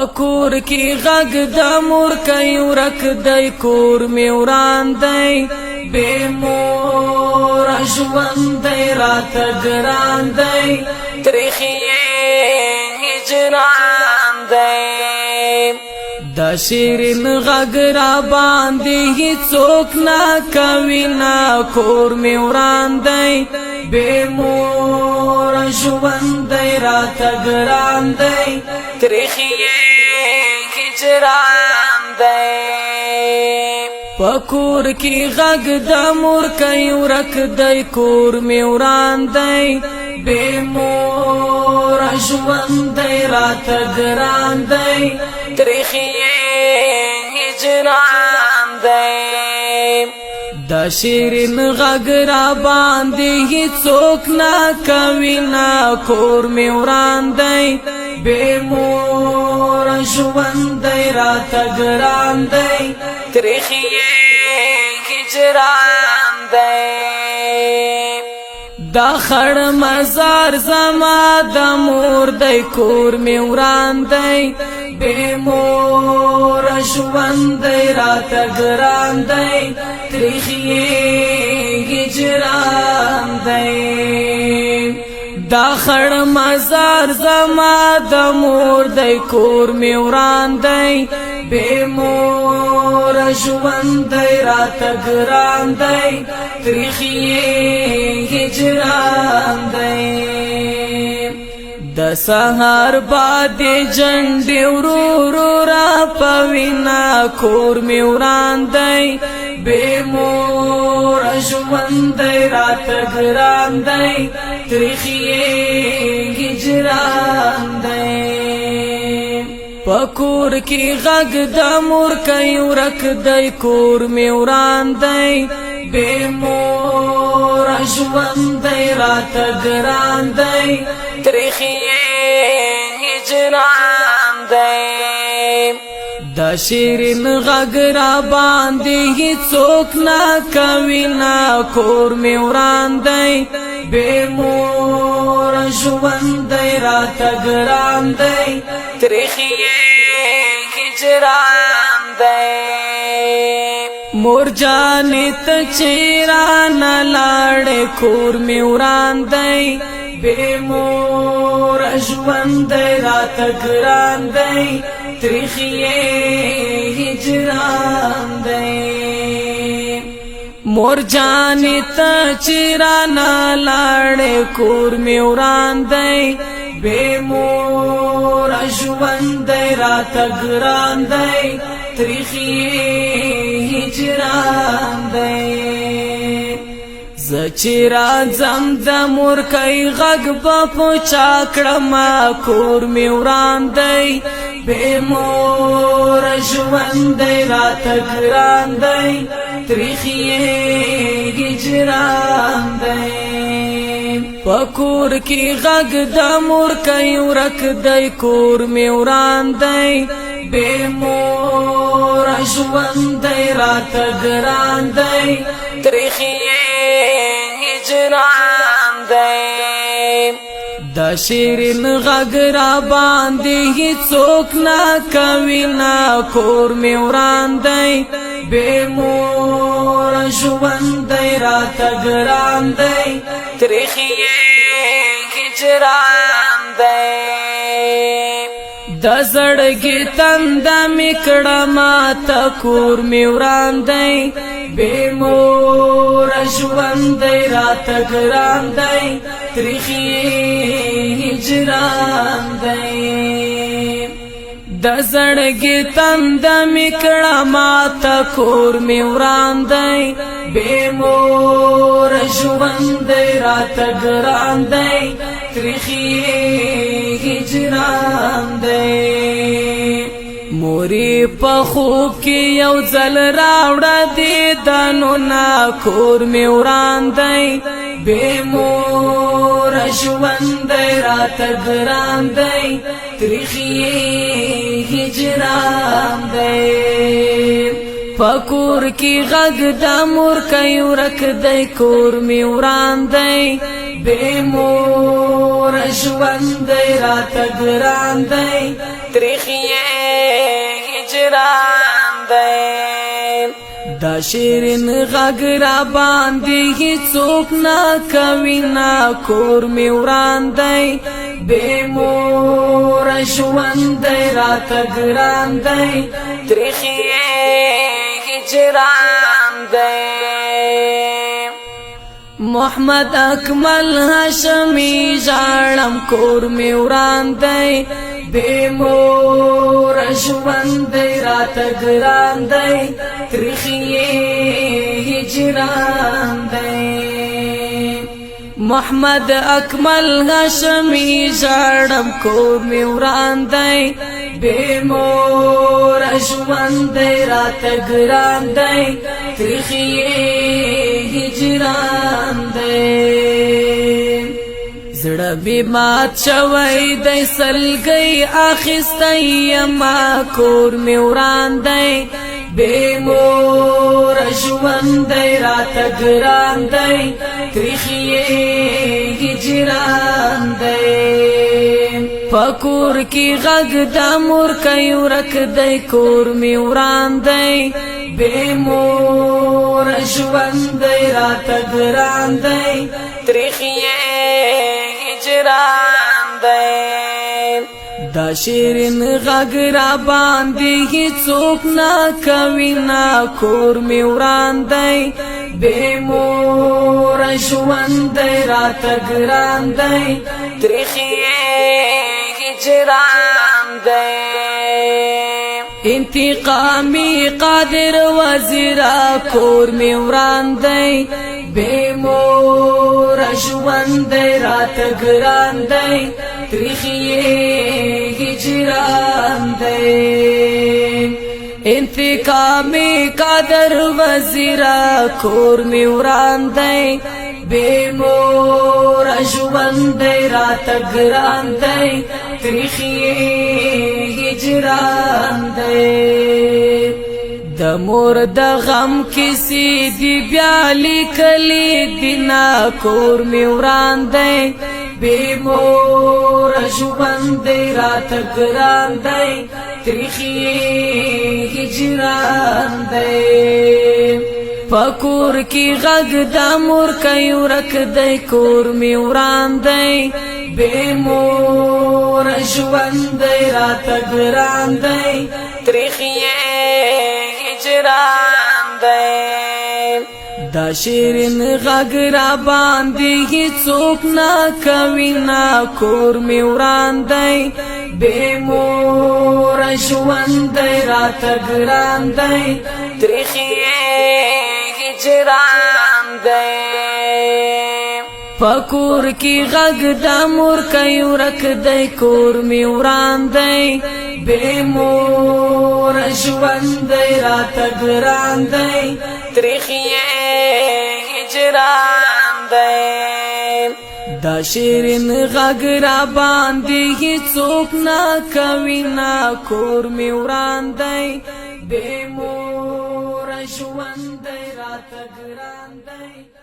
کور کی غږ د مور کوي ورک دی کور می وران دی بے مور ژوند دی راته ګران دی تریخي هجران دی د شیرین غږ را باندې هیڅوک نه کوي نه کور می وران دی بے مور ژوند دی راته ګران دی تریخي هجران دی پکور کی غږ د مور کوي ورک دی کور می وران دی بے مور ژوند دی راته ګران دی تریخي هجران دی د شیرین غږ را باندې هیڅوک نه کوي نه کور می وران دی بے مور ژوند دی راته ګران دی تریخي هجران دی دا خړ مزار زما د مور دی کور می وران دی بے مور ژوند دی راته ګران دی تریخي هجران دی دا خړ مزار زما د مور دی کور می وران دی بے مور ژوند دی راته ګران دی تریخي هجران دی د سهار باد جنډ ورو را پوینا کور می وران دی بے مور ژوند دی راته ګران دی تریخي هجران دی پکور کی غږ د مور کوي ورک دی کور می وران دی بے مور ژوند دی راته ګران دی تریخي هجران دی د شیرین غږ را باندې هیڅوک نه کوي نه کور می وران دی بے مور ژوند دی راته ګران دی تریخي هجران دی مور جانې ته چیران لاړې کور می وران دی بے مور ژوند دی راته ګران دی تریخي هجران دی مور جانې ته چیران لاړې کور می وران دی بے مور ژوند دی راته ګران دی تریخي هجران دی زچرا زم د مور کوي غږ په چا کړم کور می وران دی بے مور ژوند دی راته ګران دی تریخي هجران دی پکور کی غږ د مور کوي ورک دی کور می وران دی بے مور ژوند دی راته ګران دی تریخي هجران دی د شیرین غږ را باندې هیڅوک نه کوي نه کور می وران دی بے مور ژوند دی راته ګران دی تریخي هجران دی د زړګي تند میکړه ماته کور می وران دی بے مور ژوند دی راته ګران دی تریخي هجران دی د زړګي تند میکړه ماته کور می وران دی بے مور ژوند دی راته ګران دی تریخي هجران دی موري په خوب کې یو ځل راوړه دې دانو نا کور می وران دی بے مور ژوند دی راته ګران دی تریخي هجران دی پکور کی غږ د مور کوي ورک دی کور می وران دی بے مور ژوند دی راته ګران دی تریخی هجران دی دا شیرین غږ را باندې هیڅوک نه کوي نا کور مې وران دی بې موره ژوند دی راته ګران دی تریخی هجران دی محمد اکمل هاشمی ژاړم کور مې وران دی بے مور ژوند دی راته ګران دی تریخی هجران دی محمد اکمل هاشمی ژاړم کور مې وران دی بے مور ژوند دی راته ګران دی تریخی هجران دی زړه بې مات شوی دی سلګۍ اخیستی یما کور مې وران دی بې موره ژوند دی راته ګران دی تریخی هجران دی په کور کې غږ د مور کوي ورک دی کور مې وران دی بې موره ژوند دی راته ګران دی تریخی هجران دی دا شیرین غږ را باندې هیڅوک نه کوي نا کور مې وران دی بې موره ژوند دی راته ګران دی تریخی هجران دی انتقامی قادر وزیرا کور مې وران دی بے مور ژوند دی راته ګران دی تریخی هجران دی انتقامی قادر وزیرا کور مې وران دی بے مور ژوند دی راته ګران دی تریخی هجران دی د مور د غم کیسې دی بیا لیکلې دینا کور مې وران دی بې مور ژوند دی راته ګران دی تریخی هجران دی په کور کې غږ د مور کوي ورک دی کور مې وران دی بې مور ژوند دی راته ګران دی تریخی هجران دی دا شیرین غږ را باندې هیڅوک نه کوي نا کور مې وران دی بې موره ژوند دی راته ګران دی تریخی هجران دی په کور کې غږ د مور کوي ورک دی کور مې وران دی بې موره ژوند دی راته ګران دی تریخی هجران دی دا شیرین غږ را باندې هیڅوک نه کوي نا کور مې وران دی بې موره ژوند دی راته ګران دی